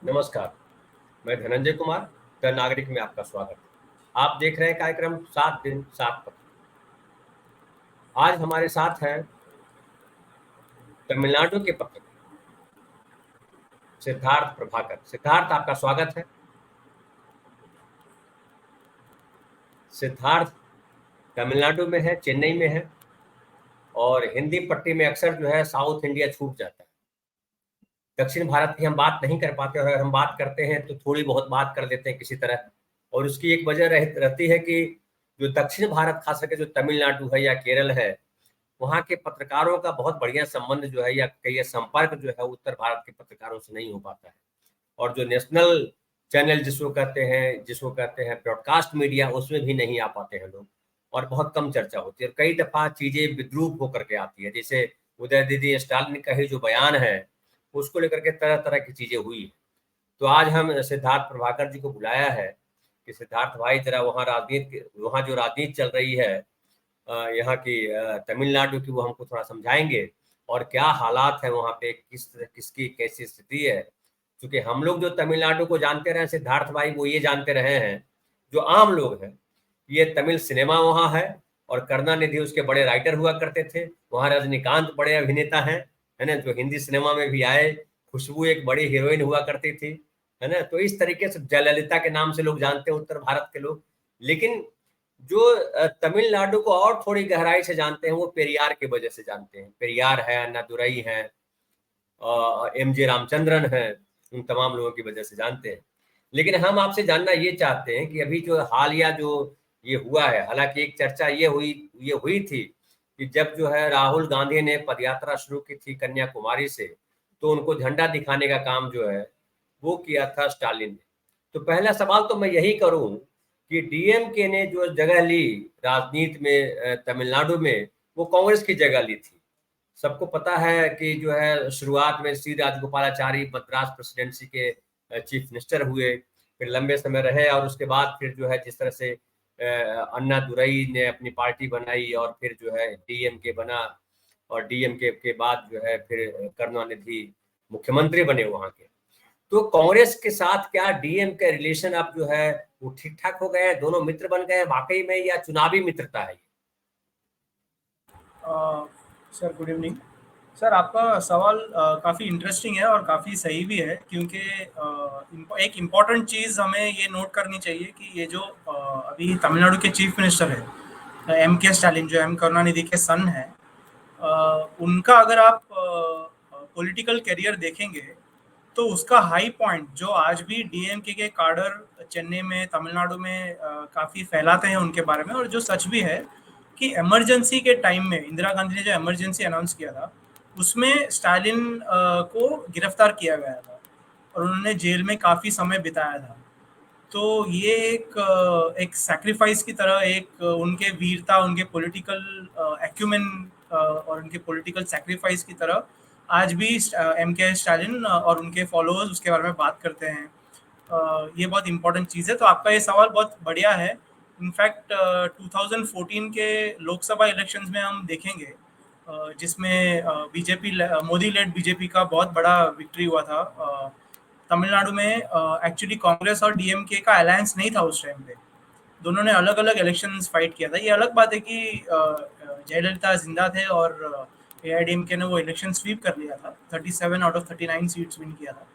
नमस्कार, मैं धनंजय कुमार, द नागरिक में आपका स्वागत है। आप देख रहे हैं कार्यक्रम 7 दिन 7 पत्र। आज हमारे साथ हैं तमिलनाडु के पत्रकार सिद्धार्थ प्रभाकर। सिद्धार्थ, आपका स्वागत है। सिद्धार्थ तमिलनाडु में है, चेन्नई में है और हिंदी पट्टी में अक्सर जो है साउथ इंडिया छूट जाता है। दक्षिण भारत की हम बात नहीं कर पाते और अगर हम बात करते हैं तो थोड़ी बहुत बात कर देते हैं किसी तरह। और उसकी एक वजह रहती है कि जो दक्षिण भारत, खास करके जो तमिलनाडु है या केरल है, वहाँ के पत्रकारों का बहुत बढ़िया संबंध जो है या कई संपर्क जो है उत्तर भारत के पत्रकारों से नहीं हो पाता है। और जो नेशनल चैनल जिसको कहते हैं ब्रॉडकास्ट मीडिया, उसमें भी नहीं आ पाते हैं लोग और बहुत कम चर्चा होती है और कई दफा चीजें विद्रूप होकर के आती है। जैसे उदय दीदी स्टालिन का ही जो बयान है उसको लेकर के तरह तरह की चीजें हुई है। तो आज हम सिद्धार्थ प्रभाकर जी को बुलाया है कि सिद्धार्थ भाई जरा वहाँ जो राजनीति चल रही है यहाँ की तमिलनाडु की, वो हमको थोड़ा समझाएंगे और क्या हालात है वहाँ पे, किसकी कैसी स्थिति है। क्योंकि हम लोग जो तमिलनाडु को जानते रहे सिद्धार्थ भाई, वो ये जानते रहे हैं, जो आम लोग हैं, ये तमिल सिनेमा वहाँ है और करुणानिधि उसके बड़े राइटर हुआ करते थे। वहाँ रजनीकांत बड़े अभिनेता हैं, है ना, जो हिंदी सिनेमा में भी आए। खुशबू एक बड़ी हीरोइन हुआ करती थी, है ना। तो इस तरीके से जयललिता के नाम से लोग जानते हैं उत्तर भारत के लोग। लेकिन जो तमिलनाडु को और थोड़ी गहराई से जानते हैं वो पेरियार की वजह से जानते हैं। पेरियार है, अन्नादुरई है, एम जे रामचंद्रन है, उन तमाम लोगों की वजह से जानते हैं। लेकिन हम आपसे जानना ये चाहते हैं कि अभी जो हालिया जो ये हुआ है, हालांकि एक चर्चा ये हुई थी कि जब जो है राहुल गांधी ने पदयात्रा शुरू की थी कन्याकुमारी से, तो उनको झंडा दिखाने का काम जो है वो किया था स्टालिन ने। तो पहला सवाल तो मैं यही करूं कि डीएमके ने जो जगह ली राजनीति में तमिलनाडु में, वो कांग्रेस की जगह ली थी। सबको पता है कि जो है शुरुआत में सी राजगोपालाचारी मद्रास प्रेसिडेंसी के चीफ मिनिस्टर हुए, फिर लंबे समय रहे और उसके बाद फिर जो है जिस तरह से अन्ना दुरई ने अपनी पार्टी बनाई और फिर जो है डीएमके बना और डीएमके के बाद जो है फिर करुणानिधि मुख्यमंत्री बने वहां के। तो कांग्रेस के साथ क्या डीएम के रिलेशन अब जो है वो ठीक ठाक हो गए हैं, दोनों मित्र बन गए हैं वाकई में, या चुनावी मित्रता है? Sir good evening. सर आपका सवाल काफ़ी इंटरेस्टिंग है और काफ़ी सही भी है, क्योंकि एक इम्पॉर्टेंट चीज़ हमें ये नोट करनी चाहिए कि ये जो अभी तमिलनाडु के चीफ मिनिस्टर है एम के स्टालिन, जो एम करुणानिधि के सन है, उनका अगर आप पॉलिटिकल करियर देखेंगे तो उसका हाई पॉइंट जो आज भी डीएमके के काडर चेन्नई में, तमिलनाडु में काफ़ी फैलाते हैं उनके बारे में, और जो सच भी है कि इमरजेंसी के टाइम में इंदिरा गांधी ने जो इमरजेंसी अनाउंस किया था उसमें स्टालिन को गिरफ्तार किया गया था और उन्होंने जेल में काफ़ी समय बिताया था। तो ये एक सैक्रिफाइस की तरह, एक उनके वीरता, उनके पॉलिटिकल एक्यूमेन और उनके पॉलिटिकल सैक्रिफाइस की तरह आज भी एम के स्टालिन और उनके फॉलोअर्स उसके बारे में बात करते हैं। ये बहुत इंपॉर्टेंट चीज़ है। तो आपका ये सवाल बहुत बढ़िया है। इनफैक्ट 2014 के लोकसभा इलेक्शंस में हम देखेंगे जिसमें बीजेपी, मोदी लेड बीजेपी का बहुत बड़ा विक्ट्री हुआ था। तमिलनाडु में एक्चुअली कांग्रेस और डीएमके का अलायंस नहीं था उस टाइम पे, दोनों ने अलग अलग इलेक्शंस फाइट किया था। ये अलग बात है कि जयललिता जिंदा थे और एआईडीएमके ने वो इलेक्शन स्वीप कर लिया था, 37 आउट ऑफ 39 सीट्स विन किया था।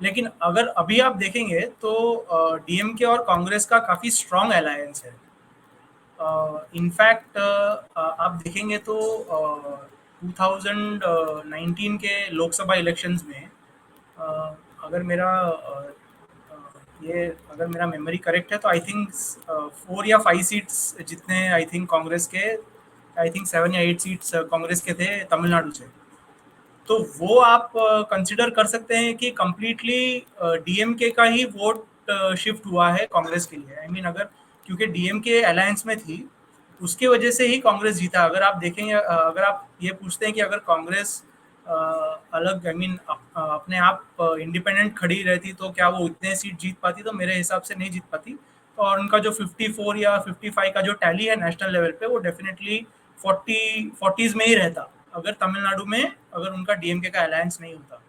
लेकिन अगर अभी आप देखेंगे तो डीएमके और कांग्रेस का काफ़ी स्ट्रॉन्ग अलायंस है। इनफैक्ट आप देखेंगे तो 2019 के लोकसभा इलेक्शंस में अगर मेरा अगर मेरा मेमोरी करेक्ट है तो आई थिंक 4 या 5 सीट्स जितने, आई थिंक कांग्रेस के, आई थिंक 7 या 8 सीट्स कांग्रेस के थे तमिलनाडु से। तो वो आप कंसिडर कर सकते हैं कि कंप्लीटली डीएमके का ही वोट शिफ्ट हुआ है कांग्रेस के लिए। आई मीन अगर, क्योंकि डीएमके अलायंस में थी उसकी वजह से ही कांग्रेस जीता। अगर आप देखेंगे, अगर आप ये पूछते हैं कि अगर कांग्रेस अलग, आई मीन अपने आप इंडिपेंडेंट खड़ी रहती तो क्या वो उतने सीट जीत पाती, तो मेरे हिसाब से नहीं जीत पाती। और उनका जो 54 या 55 का जो टैली है नेशनल लेवल पे, वो डेफिनेटली 40s में ही रहता अगर तमिलनाडु में, अगर उनका डीएमके का अलायंस नहीं होता।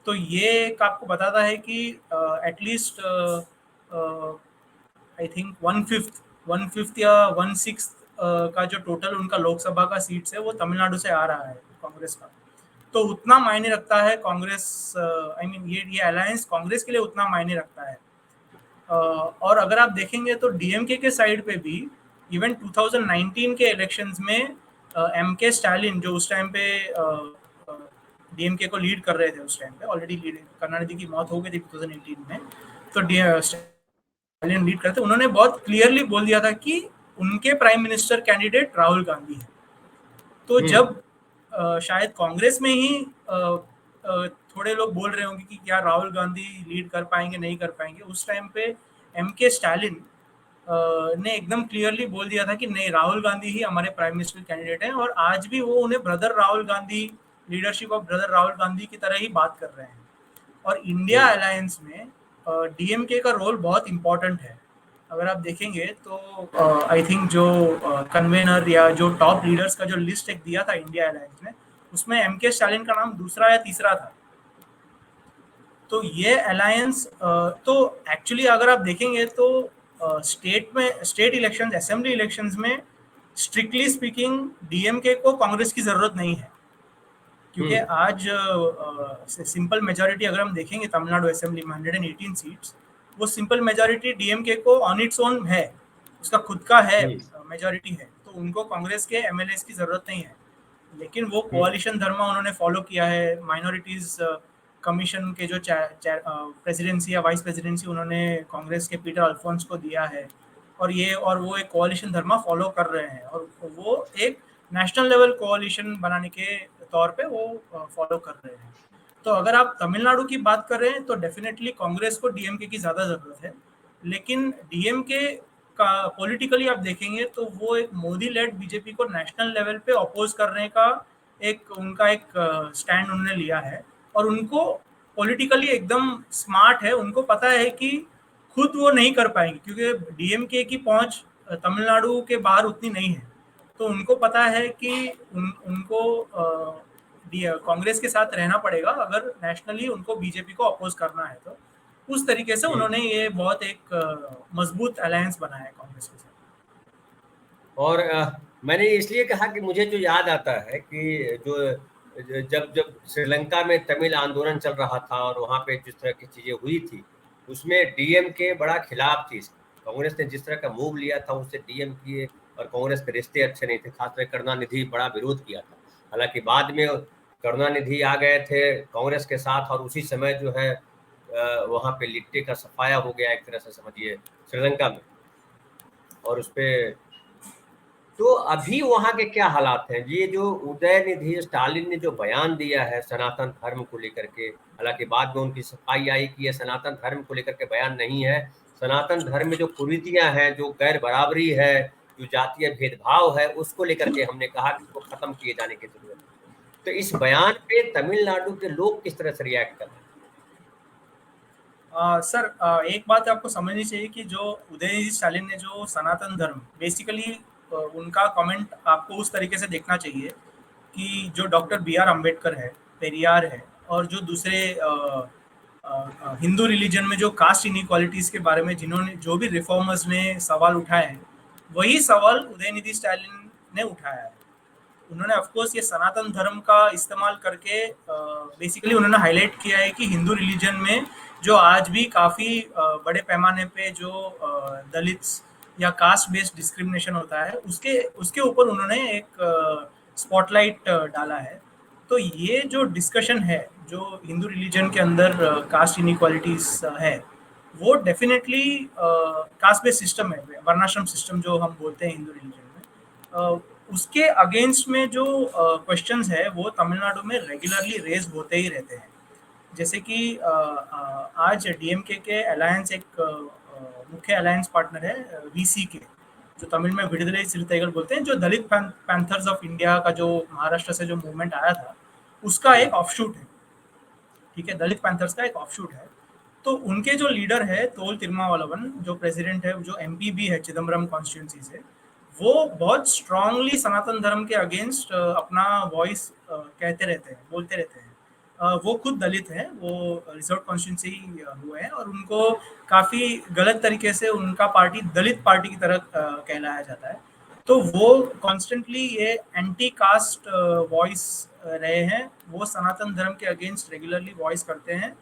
तो ये एक आपको बताता है कि एटलीस्ट आई थिंक 1/5 या 1/6 का जो टोटल उनका लोकसभा का सीट्स है वो तमिलनाडु से आ रहा है कांग्रेस का। तो उतना मायने रखता है कांग्रेस, आई मीन ये अलायंस कांग्रेस के लिए उतना मायने रखता है। और अगर आप देखेंगे तो डीएमके के साइड पे भी इवन 2019 के इलेक्शंस में एम के स्टालिन जो उस टाइम पे डीएमके को लीड कर रहे थे, उस टाइम पे ऑलरेडी लीड, करुणानिधि की मौत हो गई थी 2018 में, तो स्टालिन लीड करते, उन्होंने बहुत क्लियरली बोल दिया था कि उनके prime minister candidate Rahul Gandhi है। तो जब शायद कांग्रेस में ही थोड़े लोग बोल रहे होंगे कि क्या राहुल गांधी लीड कर पाएंगे नहीं कर पाएंगे, उस टाइम पे एम के स्टालिन ने एकदम क्लियरली बोल दिया था कि नहीं, राहुल गांधी ही हमारे प्राइम मिनिस्टर कैंडिडेट हैं, और आज भी वो उन्हें brother Rahul Gandhi, leadership of brother Rahul Gandhi की तरह ही बात कर रहे हैं। और इंडिया अलायंस में डीएमके का रोल बहुत इंपॉर्टेंट है। अगर आप देखेंगे तो आई थिंक जो कन्वेनर या जो टॉप लीडर्स का जो लिस्ट एक दिया था इंडिया अलायंस ने, उसमें एम के स्टालिन का नाम दूसरा या तीसरा था। तो ये अलायंस तो एक्चुअली अगर आप देखेंगे तो स्टेट इलेक्शंस, असेंबली इलेक्शंस में स्ट्रिक्टली स्पीकिंग डीएमके को कांग्रेस की जरूरत नहीं है, क्योंकि आज सिंपल मेजॉरिटी अगर हम देखेंगे तमिलनाडु असेंबली में 118 सीट्स, वो सिंपल मेजॉरिटी डीएमके को ऑन इट्स ओन है, उसका खुद का है, मेजॉरिटी है, तो उनको कांग्रेस के एमएलएस की जरूरत नहीं है। लेकिन वो कोalition धर्म उन्होंने फॉलो किया है। माइनॉरिटीज कमीशन के जो प्रेसिडेंसी या वाइस प्रेसिडेंसी उन्होंने कांग्रेस के पीटर अल्फोंस को दिया है, और वो एक कोalition धर्म फॉलो कर रहे हैं, और वो एक नेशनल लेवल कोalition बनाने के तौर पे वो फॉलो कर रहे हैं। तो अगर आप तमिलनाडु की बात कर रहे हैं तो डेफिनेटली कांग्रेस को डीएमके की ज़्यादा ज़रूरत है, लेकिन डीएमके का पॉलिटिकली आप देखेंगे तो वो एक मोदी लेड बीजेपी को नेशनल लेवल पे अपोज करने का उनका एक स्टैंड उन्होंने लिया है, और उनको पॉलिटिकली एकदम स्मार्ट है। उनको पता है कि खुद वो नहीं कर पाएंगे, क्योंकि डीएमके की पहुंच तमिलनाडु के बाहर उतनी नहीं है। तो उनको पता है कि उनको कांग्रेस के साथ रहना पड़ेगा अगर नेशनली उनको बीजेपी को अपोज करना है। तो उस तरीके से उन्होंने ये बहुत एक मजबूत अलायंस बनाया है कांग्रेस के साथ। और मैंने इसलिए कहा कि मुझे जो याद आता है कि जब जब श्रीलंका में तमिल आंदोलन चल रहा था और वहाँ पे जिस तरह की चीजें हुई थी, उसमें डीएमके बड़ा खिलाफ थी। कांग्रेस ने जिस तरह का मूव लिया था उससे डीएमके और कांग्रेस के रिश्ते अच्छे नहीं थे, खासकर करुणानिधि बड़ा विरोध किया था। हालांकि बाद में करुणानिधि आ गए थे कांग्रेस के साथ, और उसी समय जो है वहाँ पे लिट्टे का सफाया हो गया एक तरह से समझिए श्रीलंका में। और उस पर तो अभी वहाँ के क्या हालात हैं? ये जो उदयनिधि स्टालिन ने जो बयान दिया है सनातन धर्म को लेकर के, हालांकि बाद में उनकी सफाई आई कि ये सनातन धर्म को लेकर के बयान नहीं है, सनातन धर्म में जो कुरीतियां हैं, जो गैर बराबरी है, जो जातीय भेदभाव है, उसको लेकर के हमने कहा कि उसको खत्म किए जाने की जरूरत है। तो इस बयान पे तमिलनाडु के लोग किस तरह से रिएक्ट कर रहे हैं? सर, एक बात आपको समझनी चाहिए कि जो उदयनिधि स्टालिन ने जो सनातन धर्म, बेसिकली उनका कमेंट आपको उस तरीके से देखना चाहिए कि जो डॉक्टर बी.आर. अम्बेडकर है, पेरियार है, और जो दूसरे हिंदू रिलीजन में जो कास्ट इनइक्वालिटीज़ के बारे में जिन्होंने जो भी रिफॉर्मर्स ने सवाल उठाए हैं, वही सवाल उदयनिधि स्टालिन ने उठाया है। उन्होंने ऑफकोर्स ये सनातन धर्म का इस्तेमाल करके बेसिकली उन्होंने हाईलाइट किया है कि हिंदू रिलीजन में जो आज भी काफ़ी बड़े पैमाने पे जो दलित्स या कास्ट बेस्ड डिस्क्रिमिनेशन होता है, उसके उसके ऊपर उन्होंने एक स्पॉटलाइट डाला है। तो ये जो डिस्कशन है जो हिंदू रिलीजन के अंदर कास्ट इनइक्वालिटीज है, वो डेफिनेटली कास्ट बेस्ड सिस्टम है, वर्णाश्रम सिस्टम जो हम बोलते हैं हिंदू रिलीजन में, उसके अगेंस्ट में जो क्वेश्चंस है वो तमिलनाडु में रेगुलरली रेज होते ही रहते हैं। जैसे कि आज डीएमके के अलायंस एक मुख्य अलायंस पार्टनर है वीसीके, जो तमिल में विडुदलाई सिरुताइगल बोलते हैं, जो दलित पैंथर्स ऑफ इंडिया का जो महाराष्ट्र से जो मूवमेंट आया था उसका एक ऑफशूट है। ठीक है, दलित पैंथर्स का एक ऑफशूट है। तो उनके जो लीडर है तोल तिरुमावलवन, जो प्रेसिडेंट है, जो एमपी भी है चिदम्बरम कॉन्स्टिट्यूंसी से, वो बहुत स्ट्रांगली सनातन धर्म के अगेंस्ट अपना वॉइस कहते रहते हैं, बोलते रहते हैं। वो खुद दलित हैं, वो रिजर्व कॉन्स्टिट्यूंसी हुए हैं और उनको काफ़ी गलत तरीके से उनका पार्टी दलित पार्टी की तरह कहलाया जाता है। तो वो कॉन्स्टेंटली ये एंटी कास्ट वॉइस रहे हैं, वो सनातन धर्म के अगेंस्ट रेगुलरली वॉइस करते हैं।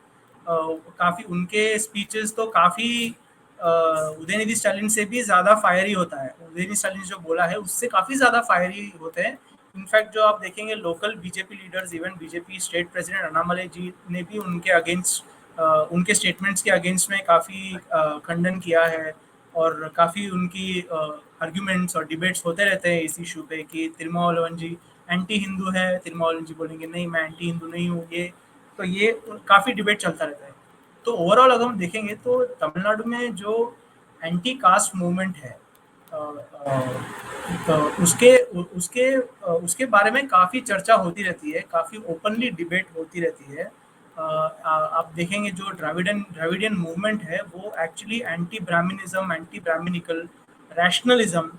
काफ़ी उनके स्पीचेस तो काफ़ी उदयनिधि स्टालिन से भी ज़्यादा फायरी होता है। उदयनिधि स्टालिन जो बोला है उससे काफ़ी ज़्यादा फायरी होते हैं। इनफैक्ट जो आप देखेंगे local BJP leaders, even BJP state president Annamalai ji ने भी उनके अगेंस्ट उनके स्टेटमेंट्स के अगेंस्ट में काफ़ी खंडन किया है और काफ़ी उनकी आर्ग्यूमेंट्स और डिबेट्स होते रहते हैं इस इशू पे कि तिरुमावलवन जी एंटी हिंदू है, तिरुमावलवन जी बोलेंगे नहीं मैं एंटी हिंदू नहीं हूँ। ये काफ़ी डिबेट चलता रहता है। तो ओवरऑल अगर हम देखेंगे तो तमिलनाडु में जो एंटी कास्ट मूवमेंट है तो उसके उसके उसके बारे में काफ़ी चर्चा होती रहती है, काफ़ी ओपनली डिबेट होती रहती है। आप देखेंगे जो द्रविडियन मूवमेंट है वो actually anti Brahminism, anti Brahminical rationalism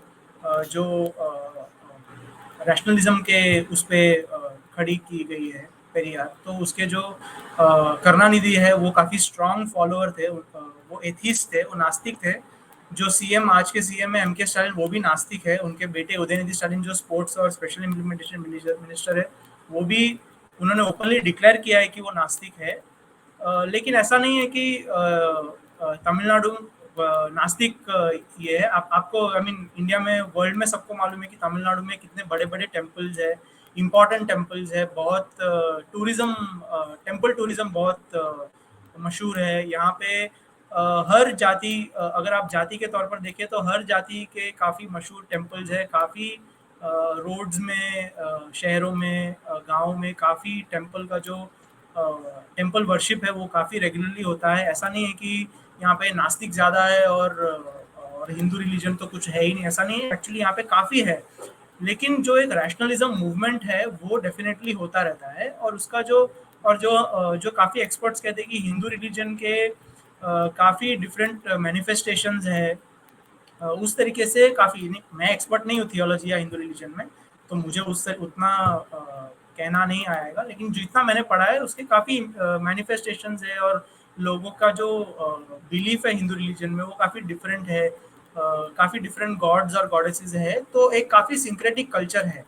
जो रैशनलिज्म के उस पर खड़ी की गई है पेरियार। तो उसके जो करुणानिधि है वो काफ़ी स्ट्रॉन्ग फॉलोअर थे, वो एथिस्ट थे, वो नास्तिक थे। जो सीएम आज के सीएम है एमके स्टालिन वो भी नास्तिक है। उनके बेटे उदयनिधि स्टालिन जो स्पोर्ट्स और स्पेशल इम्प्लीमेंटेशन मिनिस्टर है वो भी उन्होंने ओपनली डिक्लेयर किया है कि वो नास्तिक है। लेकिन ऐसा नहीं है कि तमिलनाडु नास्तिक ये है। आपको आई मीन इंडिया में वर्ल्ड में सबको मालूम है कि तमिलनाडु में कितने बड़े बड़े टेम्पल्स है, इम्पोर्टेंट टेम्पल्स है, बहुत टूरिज्म टेम्पल टूरिज्म बहुत मशहूर है यहाँ पे। हर जाति अगर आप जाति के तौर पर देखें तो हर जाति के काफ़ी मशहूर टेम्पल्स है, काफ़ी रोड्स में शहरों में गाँव में काफ़ी टेम्पल का जो टेम्पल वर्शिप है वो काफ़ी रेगुलरली होता है। ऐसा नहीं है कि यहाँ पे नास्तिक ज़्यादा है और हिंदू रिलीजन तो कुछ है ही नहीं, ऐसा नहीं है। एक्चुअली यहाँ पे काफ़ी है, लेकिन जो एक रैशनलिज्म मूवमेंट है वो डेफिनेटली होता रहता है। और उसका जो काफ़ी एक्सपर्ट्स कहते हैं कि हिंदू रिलीजन के काफ़ी डिफरेंट मैनिफेस्टेशंस है। उस तरीके से काफ़ी, मैं एक्सपर्ट नहीं हूँ थियोलॉजी या हिंदू रिलीजन में, तो मुझे उससे उतना कहना नहीं आएगा, लेकिन जितना मैंने पढ़ा है उसके काफ़ी मैनिफेस्टेशंस है और लोगों का जो बिलीफ है हिंदू रिलीजन में वो काफ़ी डिफरेंट है। काफ़ी डिफरेंट गॉड्स और गॉडेसेस है, तो एक काफ़ी सिंक्रेटिक कल्चर है।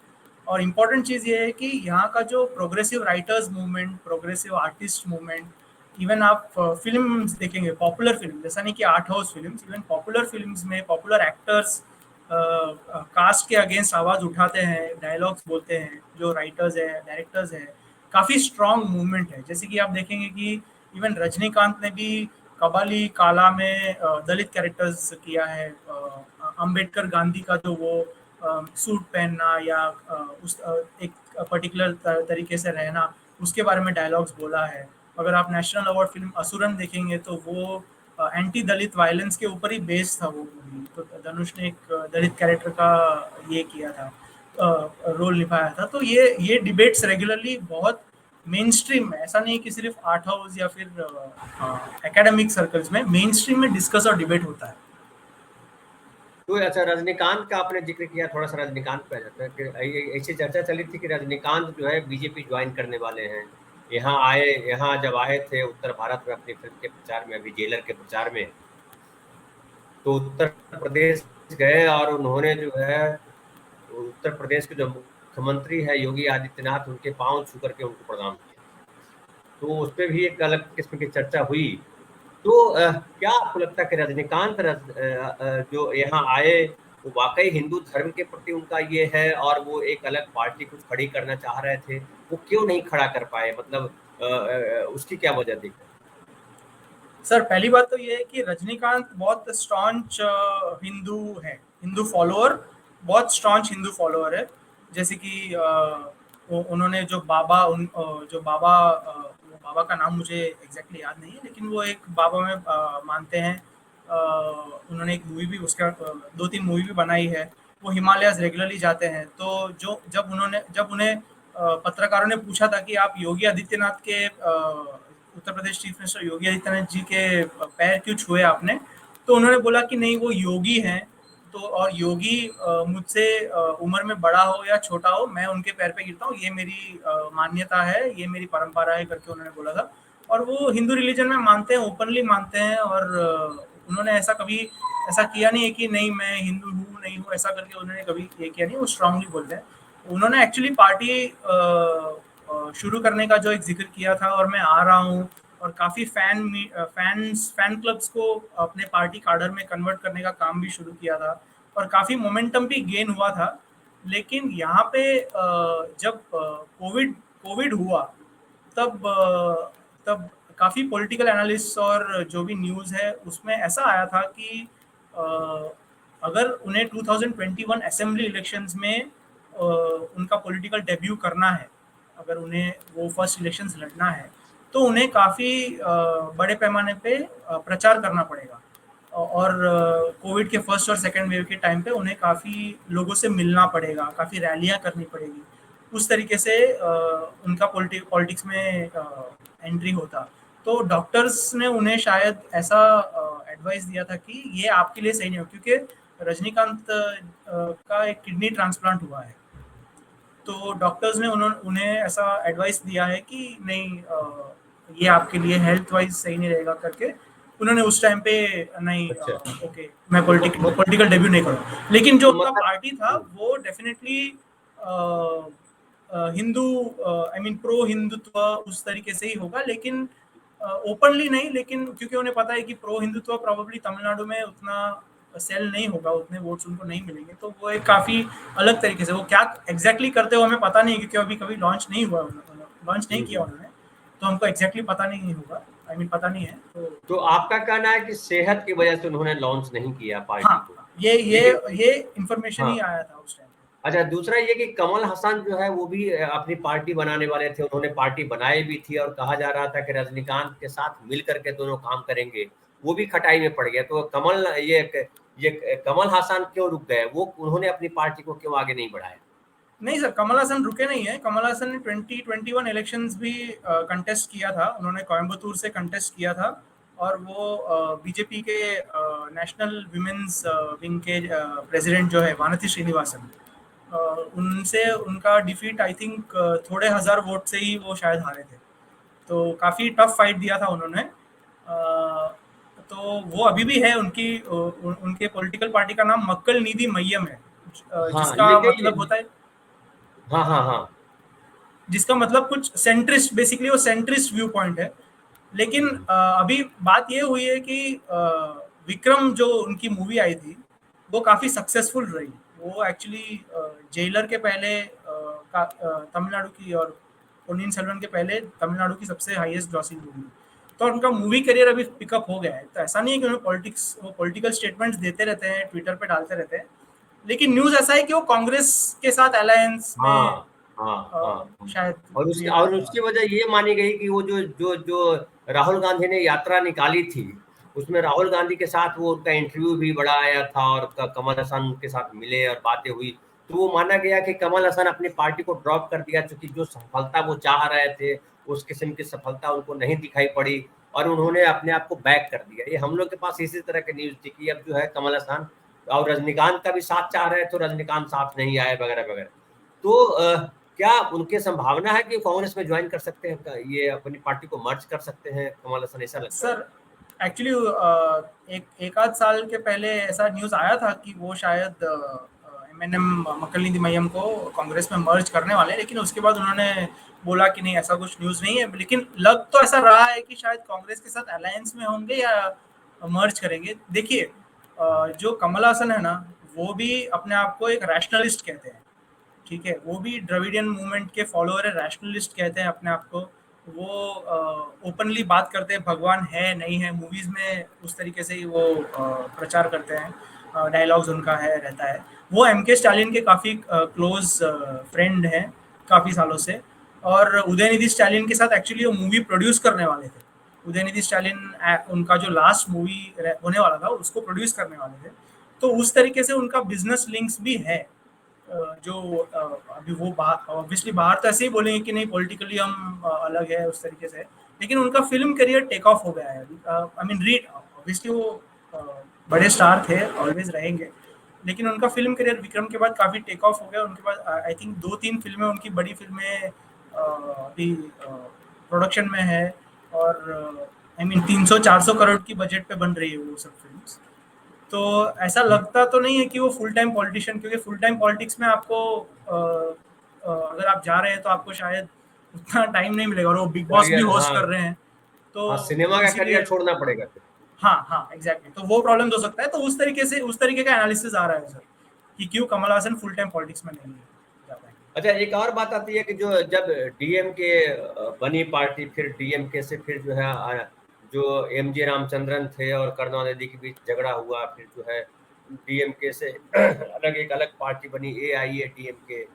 और इम्पॉर्टेंट चीज़ ये है कि यहाँ का जो progressive writers movement, progressive artist movement, even आप फिल्म देखेंगे, पॉपुलर फिल्म, जैसा नहीं कि art house film, even popular films में पॉपुलर एक्टर्स कास्ट के अगेंस्ट आवाज़ उठाते हैं, डायलॉग्स बोलते हैं। जो राइटर्स है, डायरेक्टर्स है, काफ़ी स्ट्रॉन्ग मूवमेंट है। जैसे कि आप देखेंगे कि इवन रजनीकांत ने भी कबाली काला में दलित कैरेक्टर्स किया है। अंबेडकर गांधी का जो वो सूट पहनना या उस एक पर्टिकुलर तरीके से रहना, उसके बारे में डायलॉग्स बोला है। अगर आप नेशनल अवार्ड फिल्म असुरन देखेंगे तो वो एंटी दलित वायलेंस के ऊपर ही बेस्ड था वो मूवी। तो धनुष ने एक दलित कैरेक्टर का ये किया था, रोल निभाया था। तो ये डिबेट्स रेगुलरली बहुत मेन स्ट्रीम में, ऐसा नहीं कि सिर्फ आर्ट हाउस या फिर एकेडमिक सर्कल्स में, मेन स्ट्रीम में डिस्कस और डिबेट होता है। तो अच्छा, रजनीकांत का आपने जिक्र किया, थोड़ा सा रजनीकांत पे आ जाता है कि ऐसी चर्चा चली थी कि रजनीकांत जो है बीजेपी ज्वाइन करने वाले हैं। यहाँ जब आए थे उत्तर भारत में अपनी फिल्म के प्रचार में, अभी जेलर के प्रचार में, तो उत्तर प्रदेश गए और उन्होंने जो है उत्तर प्रदेश के जो मुख्यमंत्री है योगी आदित्यनाथ, उनके पांव छू करके उनको प्रणाम किया। तो उस पर भी एक अलग किस्म की चर्चा हुई। तो क्या आपको लगता है कि रजनीकांत जो यहाँ आए वो वाकई हिंदू धर्म के प्रति उनका ये है और वो एक अलग पार्टी कुछ खड़ी करना चाह रहे थे, वो क्यों नहीं खड़ा कर पाए? मतलब उसकी क्या वजह थी? सर पहली बात तो ये है कि रजनीकांत बहुत स्टॉन्च हिंदू है, हिंदू फॉलोअर, बहुत स्टॉन्च हिंदू फॉलोअर है। जैसे कि उन्होंने जो बाबा का नाम मुझे एग्जैक्टली याद नहीं है, लेकिन वो एक बाबा में मानते हैं। उन्होंने एक मूवी भी उसका 2-3 मूवी भी बनाई है। वो हिमालयाज रेगुलरली जाते हैं। तो जब उन्हें पत्रकारों ने पूछा था कि आप योगी आदित्यनाथ के उत्तर प्रदेश चीफ मिनिस्टर योगी आदित्यनाथ जी के पैर क्यों छुए आपने, तो उन्होंने बोला कि नहीं वो योगी हैं, तो और योगी मुझसे उम्र में बड़ा हो या छोटा हो, मैं उनके पैर पे गिरता हूँ, ये मेरी मान्यता है, ये मेरी परंपरा है करके उन्होंने बोला था। और वो हिंदू रिलीजन में मानते हैं, ओपनली मानते हैं, और उन्होंने ऐसा कभी ऐसा किया नहीं है कि नहीं मैं हिंदू हूँ नहीं हूँ, ऐसा करके उन्होंने कभी ये किया नहीं। वो स्ट्रांगली बोलते हैं। उन्होंने एक्चुअली पार्टी शुरू करने का जो एक जिक्र किया था, और मैं आ रहा हूँ, और काफ़ी फैन क्लब्स को अपने पार्टी कार्डर में कन्वर्ट करने का काम भी शुरू किया था, और काफ़ी मोमेंटम भी गेन हुआ था। लेकिन यहाँ पे जब कोविड कोविड हुआ, तब तब काफ़ी पॉलिटिकल एनालिस्ट और जो भी न्यूज़ है उसमें ऐसा आया था कि अ, अगर उन्हें 2021 असेंबली इलेक्शंस में उनका पॉलिटिकल डेब्यू करना है, अगर उन्हें वो फर्स्ट इलेक्शंस लड़ना है, तो उन्हें काफ़ी बड़े पैमाने पे प्रचार करना पड़ेगा। और कोविड के फर्स्ट और सेकंड वेव के टाइम पे उन्हें काफ़ी लोगों से मिलना पड़ेगा, काफ़ी रैलियाँ करनी पड़ेगी। उस तरीके से उनका पॉलिटिक्स में एंट्री होता। तो डॉक्टर्स ने उन्हें शायद ऐसा एडवाइस दिया था कि ये आपके लिए सही नहीं हो, क्योंकि रजनीकांत का एक किडनी ट्रांसप्लांट हुआ है। तो डॉक्टर्स ने उन्हें ऐसा एडवाइस दिया है कि नहीं, ये आपके लिए हेल्थ वाइज सही नहीं रहेगा करके उन्होंने उस टाइम पे नहीं, अच्छा। ओके मैं तो पॉलिटिकल डेब्यू नहीं करूँ। लेकिन जो उनका मतलब पार्टी था वो definitely Hindu, I mean pro Hindutva उस तरीके से ही होगा, लेकिन ओपनली नहीं। लेकिन क्योंकि उन्हें पता है कि प्रो हिंदुत्व प्रोबेबली तमिलनाडु में उतना सेल नहीं होगा, उतने वोट्स उनको नहीं मिलेंगे, तो वो एक काफ़ी अलग तरीके से, वो क्या एग्जैक्टली करते हो हमें पता नहीं, क्योंकि अभी कभी लॉन्च नहीं हुआ, लॉन्च नहीं किया उन्होंने, तो हमको एग्जैक्टली पता नहीं होगा, आई मीन पता नहीं है। तो आपका कहना है कि सेहत की वजह से उन्होंने लॉन्च नहीं किया पार्टी को, हाँ, ये लेकिन ये इंफॉर्मेशन हाँ। ही आया था उस टाइम। अच्छा, दूसरा ये कि कमल हसन जो है वो भी अपनी पार्टी बनाने वाले थे, उन्होंने पार्टी बनाई भी थी और कहा जा रहा था कि रजनीकांत के साथ मिल करके दोनों काम करेंगे, वो भी खटाई में पड़ गया। तो ये कमल हसन क्यों रुक गए, वो उन्होंने अपनी पार्टी को क्यों आगे नहीं बढ़ाया? नहीं सर, कमल हासन रुके नहीं है। कमल हासन ने 2021 इलेक्शंस भी कंटेस्ट किया था, उन्होंने कोयम्बतूर से कंटेस्ट किया था, और वो बीजेपी के नेशनल विमेंस विंग के प्रेसिडेंट जो है वानथी श्रीनिवासन, उनसे उनका डिफीट आई थिंक थोड़े हजार वोट से ही वो शायद हारे थे। तो काफ़ी टफ फाइट दिया था उन्होंने। तो वो अभी भी है, उनके पॉलिटिकल पार्टी का नाम मक्कल नीधि मय्यम है, हाँ, जिसका मतलब लेकिन होता है, हाँ, हाँ, हाँ। जिसका मतलब कुछ सेंट्रिस्ट, बेसिकली वो सेंट्रिस्ट व्यू पॉइंट है। लेकिन अभी बात ये हुई है कि विक्रम जो उनकी मूवी आई थी वो काफ़ी सक्सेसफुल रही। वो एक्चुअली जेलर के पहले तमिलनाडु की, और पोन्निइन सेल्वन के पहले तमिलनाडु की सबसे हाईएस्ट ग्रॉसिंग मूवी। तो उनका मूवी करियर अभी पिकअप हो गया है। तो ऐसा नहीं है कि उन्हें वो पॉलिटिकल स्टेटमेंट्स देते रहते हैं, ट्विटर पे डालते रहते हैं, लेकिन न्यूज़ ऐसा है कि वो कांग्रेस के साथ अलायंस में हाँ, हाँ, हाँ। शायद क्रिएट और करने उसकी वाला। वजह ये मानी गई कि वो जो जो जो राहुल गांधी ने यात्रा निकाली थी, उसमें राहुल गांधी के साथ वो उनका इंटरव्यू भी बड़ा आया था और कमल हसन के साथ मिले और बातें हुई। तो वो माना गया कि कमल हसन अपनी पार्टी को ड्रॉप कर दिया, क्योंकि जो सफलता वो चाह रहे थे उस किस्म की सफलता उनको नहीं दिखाई पड़ी, और उन्होंने अपने आप को बैक कर दिया। ये हम लोग के पास इसी तरह की न्यूज थी कि अब जो है कमल हसन और रजनीकांत का भी साथ चाह रहे थे, तो रजनीकांत साथ नहीं आए वगैरह वगैरह। तो क्या उनके संभावना है कि कांग्रेस में ज्वाइन कर सकते हैं, ये अपनी पार्टी को मर्ज कर सकते हैं कमल हसन, ऐसा लगता है? सर एक्चुअली एक आध साल के पहले ऐसा न्यूज़ आया था कि वो शायद एमएनएम मक्कल नीधि मय्यम को कांग्रेस में मर्ज करने वाले हैं, लेकिन उसके बाद उन्होंने बोला कि नहीं, ऐसा कुछ न्यूज़ नहीं है। लेकिन लग तो ऐसा रहा है कि शायद कांग्रेस के साथ अलायंस में होंगे या मर्ज करेंगे। देखिए, जो कमल हासन है ना, वो भी अपने आप को एक रैशनलिस्ट कहते हैं, ठीक है, वो भी द्रविडियन मूवमेंट के फॉलोअर है, रैशनलिस्ट कहते हैं अपने आप को। वो ओपनली बात करते हैं भगवान है नहीं है, मूवीज में उस तरीके से ही वो प्रचार करते हैं, डायलॉग्स उनका है रहता है। वो एम के स्टालिन के काफ़ी क्लोज फ्रेंड हैं काफ़ी सालों से, और उदयनिधि स्टालिन के साथ एक्चुअली वो मूवी प्रोड्यूस करने वाले थे। उदयनिधि स्टालिन उनका जो लास्ट मूवी होने वाला था उसको प्रोड्यूस करने वाले थे। तो उस तरीके से उनका बिजनेस लिंक्स भी है। जो अभी वो ऑब्वियसली बाहर तो ऐसे ही बोलेंगे कि नहीं पॉलिटिकली हम अलग है उस तरीके से, लेकिन उनका फिल्म करियर टेक ऑफ हो गया है। आई मीन रीड, ऑब्वियसली वो बड़े स्टार थे, ऑलवेज रहेंगे, लेकिन उनका फिल्म करियर विक्रम के बाद काफ़ी टेक ऑफ हो गया। उनके बाद आई थिंक 2-3 फिल्में, उनकी बड़ी फिल्में अभी प्रोडक्शन में है, और आई मीन 300-400 करोड़ की बजट पे बन रही है वो सब फिल्म्स। तो ऐसा लगता तो नहीं है कि वो फुल टाइम पॉलिटिशियन, क्योंकि फुल टाइम पॉलिटिक्स में आपको अगर आप जा रहे हैं तो आपको शायद उतना टाइम नहीं मिलेगा, और वो बिग बॉस भी करियर, होस्ट हाँ कर रहे हैं, तो हाँ, सिनेमा का इसीलिए करियर छोड़ना पड़ेगा फिर। हाँ एग्जैक्टली, तो वो प्रॉब्लम हो सकता है। तो उस तरीके का एनालिसिस आ रहा है सर, कि क्यों Kamal Haasan full time politics में नहीं जा पाएंगे। अच्छा, एक और बात आती है कि जो जब डीएमके बनी पार्टी, फिर डीएमके से फिर जो है जो एमजी रामचंद्रन थे और करुणानिधि के बीच झगड़ा हुआ, फिर जो है डीएमके से अलग एक अलग पार्टी बनी एआईएडीएमके।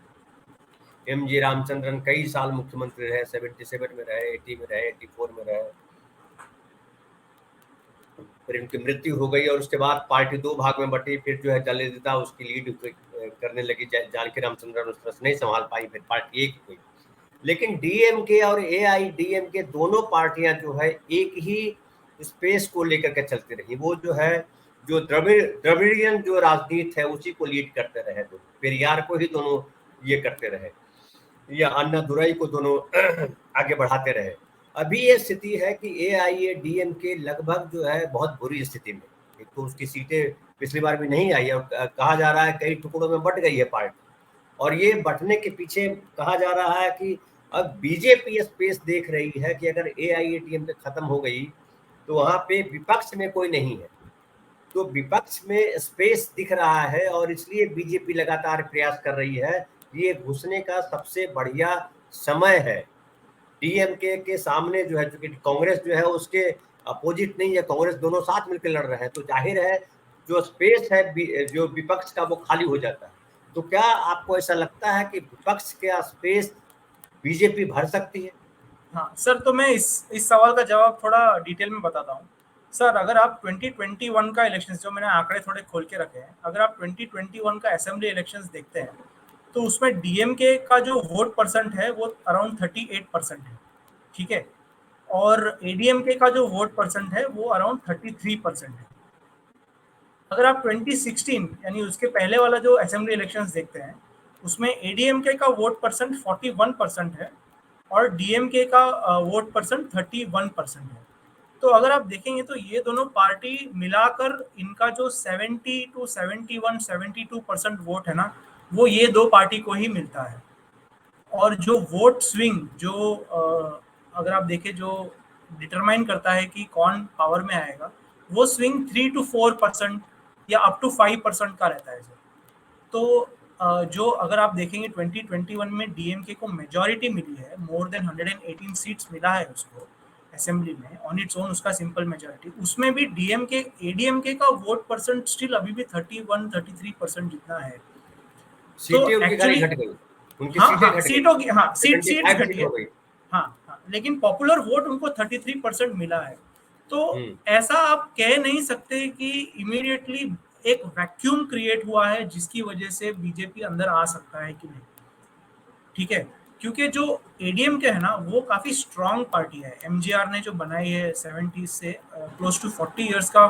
एमजी रामचंद्रन कई साल मुख्यमंत्री रहे, 77 में रहे, 80 में रहे, 84 में रहे, फिर उनकी मृत्यु हो गई और उसके बाद पार्टी दो भाग में बटी। फिर जो है जयललिता उसकी लीड करने लगी, जानकी रामचंद्रन उस तरह से नहीं संभाल पाई, फिर पार्टी एक हुई। लेकिन डीएमके और एआईडीएमके दोनों पार्टियां जो है एक ही स्पेस को लेकर के चलती रही। वो जो है जो द्रविड़ियन जो राजनीति है उसी को लीड करते रहे, दोनों पेरियार को ही दोनों ये करते रहे, या अन्नादुरई को दोनों आगे बढ़ाते रहे। अभी ये स्थिति है कि एआईएडीएमके लगभग जो है बहुत बुरी स्थिति में। एक तो उसकी सीटें पिछली बार भी नहीं आई, और कहा जा रहा है कई टुकड़ों में बट गई है पार्टी, और ये बंटने के पीछे कहा जा रहा है कि अब बीजेपी स्पेस देख रही है कि अगर एआईएडीएमके खत्म हो गई तो वहां पे विपक्ष में कोई नहीं है, तो विपक्ष में स्पेस दिख रहा है, और इसलिए बीजेपी लगातार प्रयास कर रही है। ये घुसने का सबसे बढ़िया समय है। डीएमके के सामने जो है, चूंकि कांग्रेस जो है उसके अपोजिट नहीं है, कांग्रेस दोनों साथ मिलकर लड़ रहे हैं, तो जाहिर है जो स्पेस है जो विपक्ष का वो खाली हो जाता है। तो क्या आपको ऐसा लगता है कि विपक्ष का स्पेस बीजेपी भर सकती है? हाँ सर, तो मैं इस सवाल का जवाब थोड़ा डिटेल में बताता हूँ। सर, अगर आप 2021 का इलेक्शन, जो मैंने आंकड़े थोड़े खोल के रखे हैं, अगर आप 2021 का असेंबली इलेक्शंस देखते हैं तो उसमें डीएमके का जो वोट परसेंट है वो अराउंड 38% है, ठीक है, और एडीएमके का जो वोट परसेंट है वो अराउंड 33% है। अगर आप 2016 यानी उसके पहले वाला जो असेंबली इलेक्शंस देखते हैं, उसमें एडीएमके का वोट परसेंट 41% है और डीएमके का वोट परसेंट 31% है। तो अगर आप देखेंगे तो ये दोनों पार्टी मिलाकर इनका जो 70 टू 71 72% वोट है ना, वो ये दो पार्टी को ही मिलता है। और जो वोट स्विंग जो अगर आप देखें जो डिटरमाइन करता है कि कौन पावर में आएगा, वो स्विंग 3 to 4% या अप टू 5% का रहता है सर। तो जो अगर आप देखेंगे 2021 में डीएमके को मेजॉरिटी मिली है, मोर देन 118 सीट्स मिला है उसको असेंबली में ऑन इट्स ओन, उसका सिंपल मेजॉरिटी। उसमें भी डीएमके एडीएमके का वोट परसेंट स्टिल अभी भी 31-33% जितना है। तो सीटें उनकी खाली एक्चुअली घट गई, उनकी सीटें घट गई, सीटों की, सीट्स 75 घटी सीट है। हो गई। लेकिन पॉपुलर वोट उनको 33% मिला है। तो ऐसा आप कह नहीं सकते कि इमीडिएटली एक वैक्यूम क्रिएट हुआ है जिसकी वजह से बीजेपी अंदर आ सकता है कि नहीं, ठीक है, क्योंकि जो एडीएम के है ना वो काफी स्ट्रांग पार्टी है। एमजीआर ने जो बनाई है 70 से क्लोज टू 40 इयर्स का,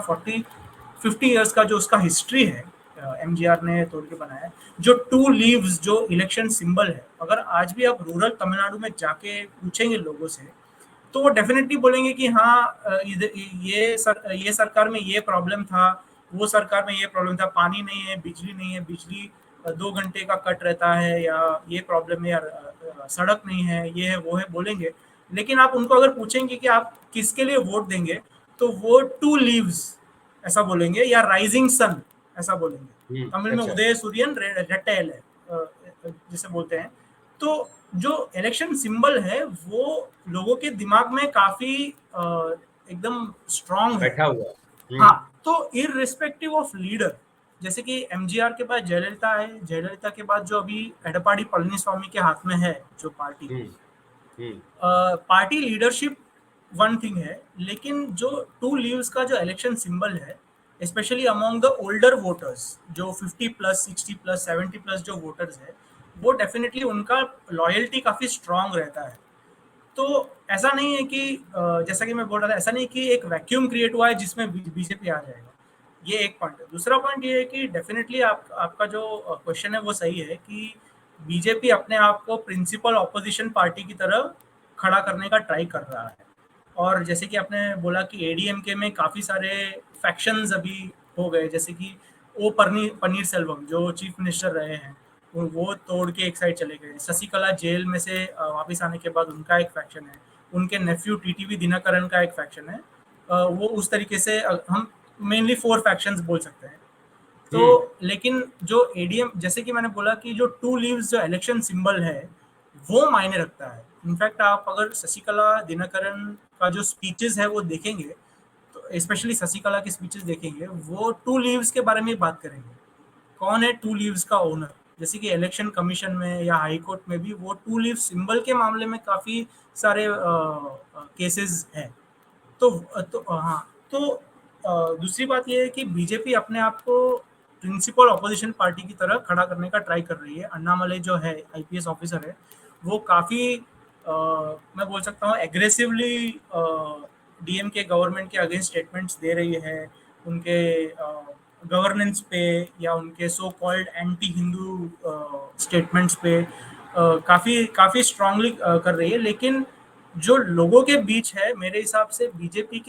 50 इयर्स का जो उसका हिस्ट्री है, एमजीआर ने तोड़ के बनाया है। जो टू लीव्स जो इलेक्शन सिंबल है, अगर आज भी आप रूरल तमिलनाडु में जाके पूछेंगे लोगों से तो वो डेफिनेटली बोलेंगे कि हाँ ये सरकार में ये प्रॉब्लम था, वो सरकार में ये प्रॉब्लम था, पानी नहीं है, बिजली नहीं है, बिजली 2 घंटे का कट रहता है, या ये प्रॉब्लम है, या सड़क नहीं है, ये है वो है बोलेंगे। लेकिन आप उनको अगर पूछेंगे कि आप किसके लिए वोट देंगे, तो वो टू लीव्स ऐसा बोलेंगे, या राइजिंग सन ऐसा बोलेंगे। तमिल में अच्छा। उदय सूर्यन रेटेल है जिसे बोलते हैं। तो जो इलेक्शन सिंबल है वो लोगों के दिमाग में काफी एकदम स्ट्रांग है। बैठा हुआ। हाँ, तो इररिस्पेक्टिव ऑफ लीडर, जैसे कि एमजीआर के बाद जयललिता है, जयललिता के बाद जो अभी एडपाडी पळनिस्वामी के हाथ में है जो party, party leadership one thing है, लेकिन जो टू लीव्स का जो इलेक्शन सिंबल है, specially among the older voters, जो 50+, 60+, 70+ जो वोटर्स है, वो डेफिनेटली उनका लॉयल्टी काफी स्ट्रांग रहता है। तो ऐसा नहीं है कि जैसा कि मैं बोल रहा था, ऐसा नहीं कि एक वैक्यूम क्रिएट हुआ है जिसमें बीजेपी आ जाएगा। ये एक पॉइंट है। दूसरा पॉइंट ये है कि डेफिनेटली आपका जो क्वेश्चन है वो सही है कि बीजेपी अपने आप को प्रिंसिपल ऑपोजिशन पार्टी की तरह खड़ा करने का ट्राई कर रहा है। और जैसे कि आपने बोला कि एडीएमके में काफ़ी सारे फैक्शंस अभी हो गए, जैसे कि ओ पनीर सेल्वम जो चीफ मिनिस्टर रहे हैं वो तोड़ के एक साइड चले गए। शशिकला जेल में से वापस आने के बाद उनका एक फैक्शन है, उनके नेफ्यू टीटीवी दिनकरन का एक फैक्शन है। वो उस तरीके से हम मेनली 4 फैक्शंस बोल सकते हैं। तो लेकिन जो एडीएम, जैसे कि मैंने बोला कि जो टू लीव्स जो इलेक्शन सिंबल है वो मायने रखता है। इनफैक्ट आप अगर शशिकला दिनकरन का जो स्पीचेस है वो देखेंगे, तो स्पेशली शशिकला के स्पीचेस देखेंगे, वो टू लीव्स के बारे में बात करेंगे। कौन है टू लीव्स का ओनर? जैसे कि इलेक्शन कमीशन में या हाई कोर्ट में भी वो टू लीव सिंबल के मामले में काफी सारे केसेस हैं। हाँ, तो दूसरी बात ये है कि बीजेपी अपने आप को प्रिंसिपल ऑपोजिशन पार्टी की तरह खड़ा करने का ट्राई कर रही है। अन्नामलई जो है आईपीएस ऑफिसर है, वो काफ़ी मैं बोल सकता हूँ एग्रेसिवली डीएम के गवर्नमेंट के अगेंस्ट स्टेटमेंट्स दे रही है। उनके गवर्नेंस पे या उनके so called anti Hindu statements पे काफ़ी काफ़ी स्ट्रांगली कर रही है। लेकिन जो लोगों के बीच है, मेरे हिसाब से बीजेपी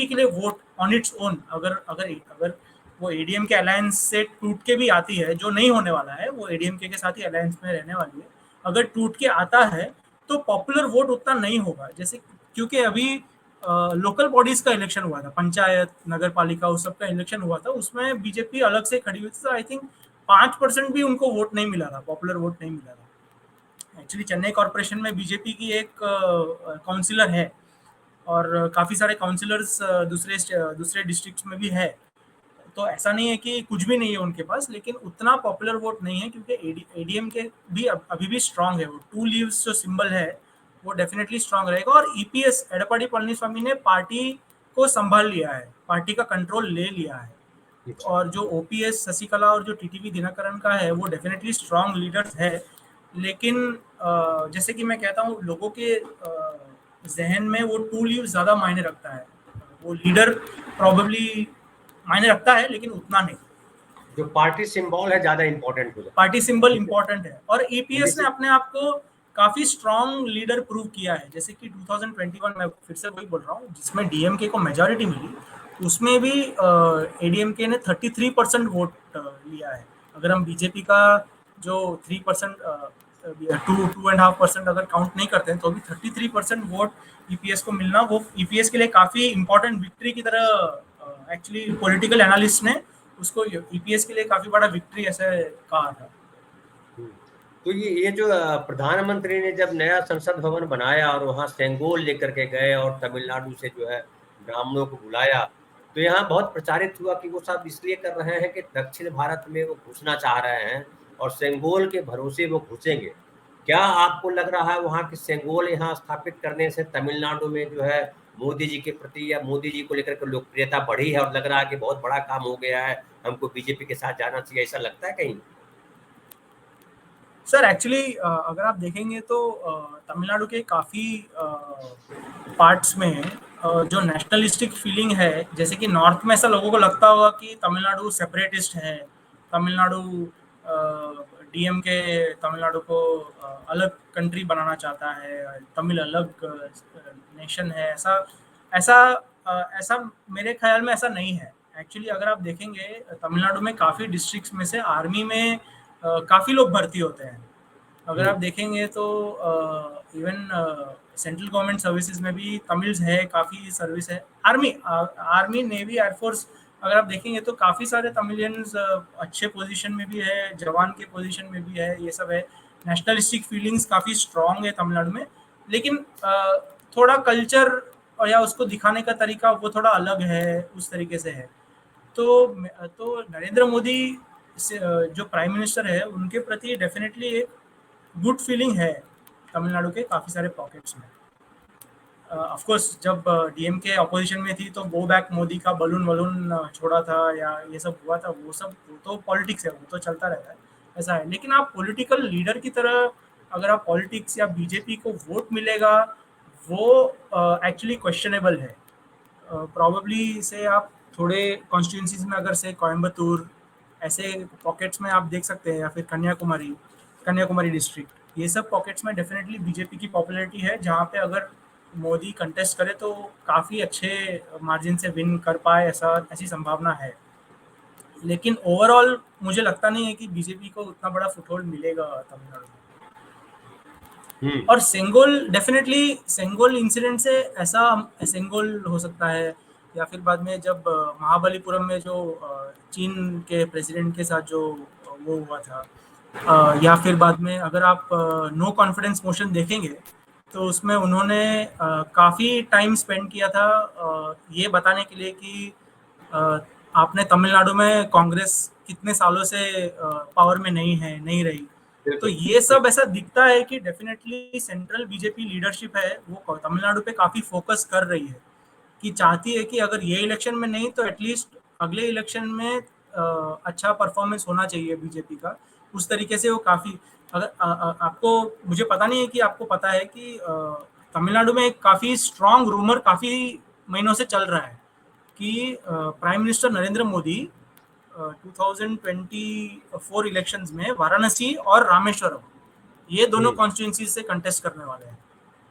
के लिए वोट ऑन इट्स ओन, अगर अगर अगर वो एडीएम के अलायंस से टूट के भी आती है, जो नहीं होने वाला है, वो एडीएम के साथ ही अलायंस में रहने वाली है, अगर टूट के आता है तो पॉपुलर वोट उतना नहीं होगा। जैसे क्योंकि अभी लोकल बॉडीज का इलेक्शन हुआ था, पंचायत नगर पालिका उस सब का इलेक्शन हुआ था, उसमें बीजेपी अलग से खड़ी हुई थी। आई थिंक 5% भी उनको वोट नहीं मिला था, पॉपुलर वोट नहीं मिला था। एक्चुअली चेन्नई कॉर्पोरेशन में बीजेपी की एक काउंसिलर है और काफ़ी सारे काउंसिलर्स दूसरे डिस्ट्रिक्ट्स में भी है। तो ऐसा नहीं है कि कुछ भी नहीं है उनके पास, लेकिन उतना पॉपुलर वोट नहीं है क्योंकि एडीएम के भी अभी भी स्ट्रांग है। वो टू लीव्स जो सिंबल है वो डेफिनेटली स्ट्रांग रहेगा। और ईपीएस एडपाडी पळनिस्वामी ने पार्टी को संभाल लिया है, पार्टी का कंट्रोल ले लिया है। और जो ओपीएस शशिकला और जो टीटीवी दिनकरन का है वो डेफिनेटली स्ट्रांग लीडर्स है। लेकिन जैसे कि मैं कहता हूँ, लोगों के जहन में वो टू लीव ज़्यादा मायने रखता है। वो लीडर प्रॉबेबली मायने रखता है लेकिन उतना नहीं। जो पार्टी सिंबल है ज्यादा इंपॉर्टेंट हो जाता है। पार्टी सिंबल इंपॉर्टेंट है और ईपीएस ने अपने आप को काफी स्ट्रांग लीडर प्रूव किया है। जैसे कि 2021 में फिर से वही बोल रहा हूँ, जिसमें डीएमके को मेजॉरिटी मिली, उसमें भी एडीएमके ने 33% वोट लिया है। अगर हम बीजेपी का जो 3% 2.5% अगर काउंट नहीं करते हैं तो भी 33% वोट ईपीएस को मिलना वो ईपीएस के लिए काफी इंपॉर्टेंट विक्ट्री की तरह एक्चुअली पॉलिटिकल एनालिस्ट ने उसको ईपीएस के लिए काफी बड़ा विक्ट्री ऐसे कहा था। तो ये जो प्रधानमंत्री ने जब नया संसद भवन बनाया और वहां सेंगोल लेकर के गए और तमिलनाडु से जो है ब्राह्मणों को बुलाया, तो यहाँ बहुत प्रचारित हुआ कि वो सब इसलिए कर रहे हैं कि दक्षिण भारत में वो घुसना चाह रहे हैं और सेंगोल के भरोसे वो घुसेंगे। क्या आपको लग रहा है वहां की सेंगोल यहाँ स्थापित करने से तमिलनाडु में जो है मोदी जी के प्रति या मोदी जी को लेकर के लोकप्रियता बढ़ी है और लग रहा है कि बहुत बड़ा काम हो गया है, हमको बीजेपी के साथ जाना चाहिए, ऐसा लगता है कहीं? सर एक्चुअली अगर आप देखेंगे तो तमिलनाडु के काफ़ी पार्ट्स में जो नेशनलिस्टिक फीलिंग है, जैसे कि नॉर्थ में ऐसा लोगों को लगता होगा कि तमिलनाडु सेपरेटिस्ट है, तमिलनाडु डीएमके तमिलनाडु को अलग कंट्री बनाना चाहता है, तमिल अलग नेशन है। ऐसा ऐसा ऐसा मेरे ख्याल में ऐसा नहीं है। एक्चुअली अगर आप देखेंगे तमिलनाडु में काफ़ी डिस्ट्रिक्ट्स में से आर्मी में काफ़ी लोग भर्ती होते हैं। अगर आप देखेंगे तो इवन सेंट्रल गवर्नमेंट सर्विसेज में भी तमिल्स है, काफ़ी सर्विस है। आर्मी नेवी एयरफोर्स अगर आप देखेंगे तो काफ़ी सारे तमिलियंस अच्छे पोजीशन में भी है, जवान के पोजीशन में भी है, ये सब है। नेशनलिस्टिक फीलिंग्स काफ़ी स्ट्रांग है तमिलनाडु में, लेकिन थोड़ा कल्चर और या उसको दिखाने का तरीका वो थोड़ा अलग है, उस तरीके से है। तो नरेंद्र मोदी जो प्राइम मिनिस्टर है उनके प्रति डेफिनेटली एक गुड फीलिंग है तमिलनाडु के काफ़ी सारे पॉकेट्स में। ऑफ कोर्स जब डीएमके अपोजिशन में थी तो गो बैक मोदी का बलून वलून छोड़ा था या ये सब हुआ था, वो तो पॉलिटिक्स है, वो तो चलता रहता है, ऐसा है। लेकिन आप पॉलिटिकल लीडर की तरह अगर आप पॉलिटिक्स या बीजेपी को वोट मिलेगा, वो एक्चुअली क्वेश्चनेबल है। प्रॉबेबली से आप थोड़े कॉन्स्टिट्यूंसीज में अगर से कोयम्बतूर ऐसे पॉकेट्स में आप देख सकते हैं, या फिर कन्याकुमारी डिस्ट्रिक्ट, ये सब पॉकेट्स में डेफिनेटली बीजेपी की पॉपुलैरिटी है, जहाँ पे अगर मोदी कंटेस्ट करे तो काफ़ी अच्छे मार्जिन से विन कर पाए, ऐसी संभावना है। लेकिन ओवरऑल मुझे लगता नहीं है कि बीजेपी को उतना बड़ा फुटहोल्ड मिलेगा तमिलनाडु में। और सेंगोल इंसिडेंट से ऐसा सेंगोल हो सकता है, या फिर बाद में जब महाबलीपुरम में जो चीन के प्रेसिडेंट के साथ जो वो हुआ था, या फिर बाद में अगर आप नो कॉन्फिडेंस मोशन देखेंगे तो उसमें उन्होंने काफ़ी टाइम स्पेंड किया था ये बताने के लिए कि आपने तमिलनाडु में कांग्रेस कितने सालों से पावर में नहीं रही। तो ये सब ऐसा दिखता है कि डेफिनेटली सेंट्रल बीजेपी लीडरशिप है वो तमिलनाडु पे काफ़ी फोकस कर रही है, कि चाहती है कि अगर ये इलेक्शन में नहीं तो एटलीस्ट अगले इलेक्शन में अच्छा परफॉर्मेंस होना चाहिए बीजेपी का। उस तरीके से वो काफ़ी, अगर आपको, मुझे पता नहीं है कि आपको पता है कि तमिलनाडु में एक काफ़ी स्ट्रॉन्ग रूमर काफ़ी महीनों से चल रहा है कि prime minister Narendra Modi 2024 elections में वाराणसी और रामेश्वरम, ये दोनों कॉन्स्टिट्यूंसी से कंटेस्ट करने वाले हैं।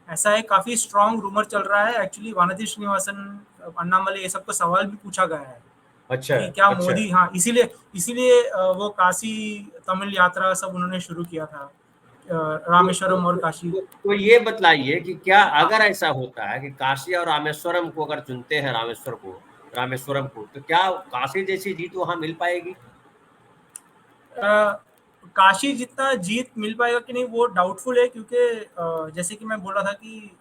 ऐसा एक काफी स्ट्रॉन्ग रूमर चल रहा है। एक्चुअली वानाथी श्रीनिवासन, अन्नामले, ये सबको सवाल भी पूछा गया है। अच्छा, कि क्या मोदी, हाँ, इसीलिए वो काशी तमिल यात्रा सब उन्होंने शुरू किया था, रामेश्वरम और काशी। तो ये बतलाइए कि क्या अगर ऐसा होता है कि काशी और रामेश्वरम को अगर चुनते हैं, रामेश्वरम को, तो क्या काशी जैसी जीत वहां मिल पाएगी? काशी जितना जीत मिल पाएगा कि नहीं वो डाउटफुल है, क्योंकि जैसे कि मैं बोल रहा था कि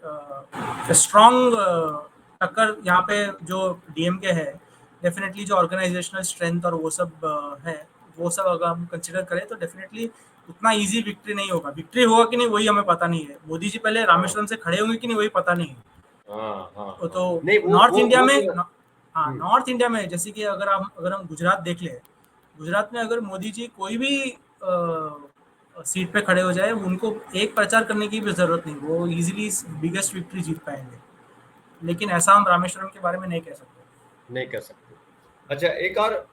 स्ट्रॉन्ग टक्कर यहाँ पे जो डीएमके है, डेफिनेटली जो ऑर्गेनाइजेशनल स्ट्रेंथ और वो सब है, वो सब अगर हम कंसिडर करें तो डेफिनेटली उतना इजी विक्ट्री नहीं होगा। विक्ट्री होगा कि नहीं वही हमें पता नहीं है। मोदी जी पहले रामेश्वरम से खड़े होंगे कि नहीं वही पता नहीं है। तो नॉर्थ इंडिया में, हाँ, नॉर्थ इंडिया में जैसे कि अगर हम गुजरात देख ले, गुजरात में अगर मोदी जी कोई भी सीट पे खड़े हो जाए, उनको एक प्रचार करने की भी जरूरत नहीं, वो इजीली बिगेस्ट विक्ट्री जीत पाएंगे। लेकिन ऐसा हम रामेश्वरम के बारे में नहीं कह सकते। अच्छा, एक और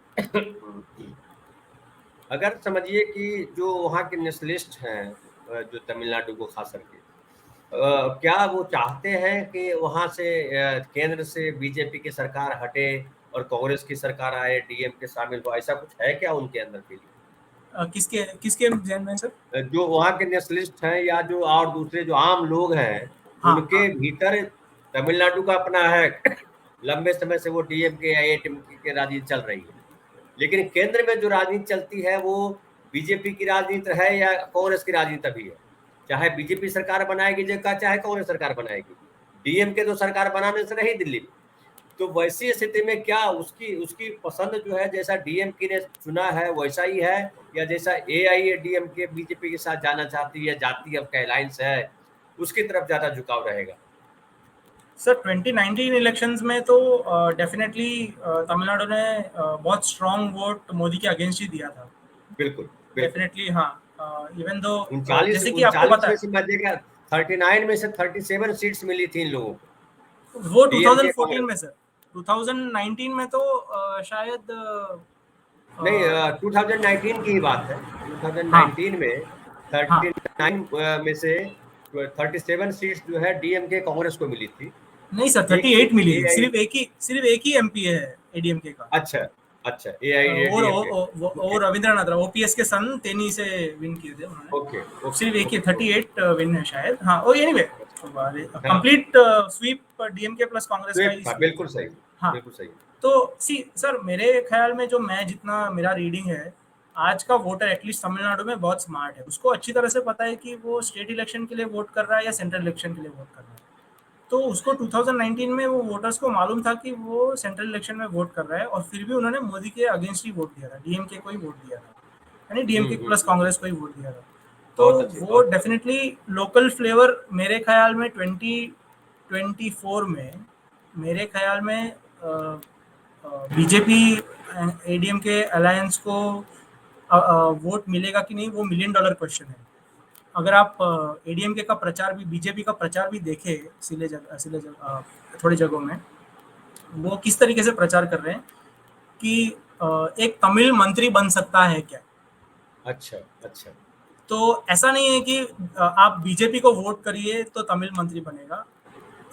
अगर समझिए कि जो वहाँ के नेशनलिस्ट हैं, जो तमिलनाडु को खास करके, क्या वो चाहते हैं कि वहाँ से केंद्र से बीजेपी की सरकार हटे और कांग्रेस की सरकार आए, डीएमके शामिल हो, ऐसा कुछ है क्या उनके अंदर के लिए? किसके जैन में सर? जो वहाँ के नेशनलिस्ट हैं या जो और दूसरे जो आम लोग हैं, उनके भीतर तमिलनाडु का अपना है, लंबे समय से वो डीएमके या एटीएमके की राजनीति चल रही है, लेकिन केंद्र में जो राजनीति चलती है वो बीजेपी की राजनीति है या कांग्रेस की राजनीति भी है। चाहे बीजेपी सरकार बनाएगी जगह, चाहे कांग्रेस सरकार बनाएगी, डीएमके तो सरकार बनाने से रही दिल्ली में। तो वैसी स्थिति में क्या उसकी पसंद जो है, जैसा डीएमके ने चुना है वैसा ही है, या जैसा एआईएडीएमके बीजेपी के साथ जाना चाहती है, जाती अब का अलायंस है, उसकी तरफ ज्यादा झुकाव रहेगा? सर 2019 इलेक्शंस में तो डेफिनेटली तमिलनाडु ने बहुत स्ट्रॉन्ग वोट मोदी के अगेंस्ट ही दिया था। बिल्कुल डेफिनेटली, हाँ। इवन दो 39 जैसे कि आपको पता है 39 में से 37 सीट्स मिली थी इन लोगों को, वो 2014 में सर। 2019 में तो शायद नहीं, 2019 की ही बात है। 2019 में 39 में से 37 सीट्स जो है डीएमके कांग्रेस को मिली थी। नहीं सर, 38 मिली है। सिर्फ एक ही एमपी है एडीएमके का। अच्छा, और रविंद्रनाथ राव ओपीएस के सन तेनी से विन किए थे उन्होंने। ओके, सिर्फ एक ही 38 विन है शायद। हाँ, और anyway complete sweep DMK plus Congress का ही। बिल्कुल सही। हाँ, बिल्कुल सही। तो सर मेरे ख्याल में जो मैं जितना मेरा रीडिंग है, आज का वोटर एटलीस्ट तमिलनाडु में बहुत स्मार्ट है। उसको अच्छी तरह से पता है कि वो स्टेट इलेक्शन के लिए वोट कर रहा है या सेंट्रल इलेक्शन के लिए वोट कर रहा है। तो उसको 2019 में वो वोटर्स को मालूम था कि वो सेंट्रल इलेक्शन में वोट कर रहा है, और फिर भी उन्होंने मोदी के अगेंस्ट ही वोट दिया था, डीएमके को ही वोट दिया था, यानी डीएमके प्लस कांग्रेस को ही वोट दिया था। तो वो डेफिनेटली लोकल फ्लेवर मेरे ख्याल में 2024 में मेरे ख्याल में बीजेपी एडीएमके अलायंस को वोट मिलेगा कि नहीं वो $1 मिलियन क्वेश्चन है। अगर आप एडीएमके का प्रचार भी, बीजेपी का प्रचार भी देखें थोड़ी जगहों में, वो किस तरीके से प्रचार कर रहे हैं, कि एक तमिल मंत्री बन सकता है क्या। अच्छा अच्छा। तो ऐसा नहीं है कि आप बीजेपी को वोट करिए तो तमिल मंत्री बनेगा,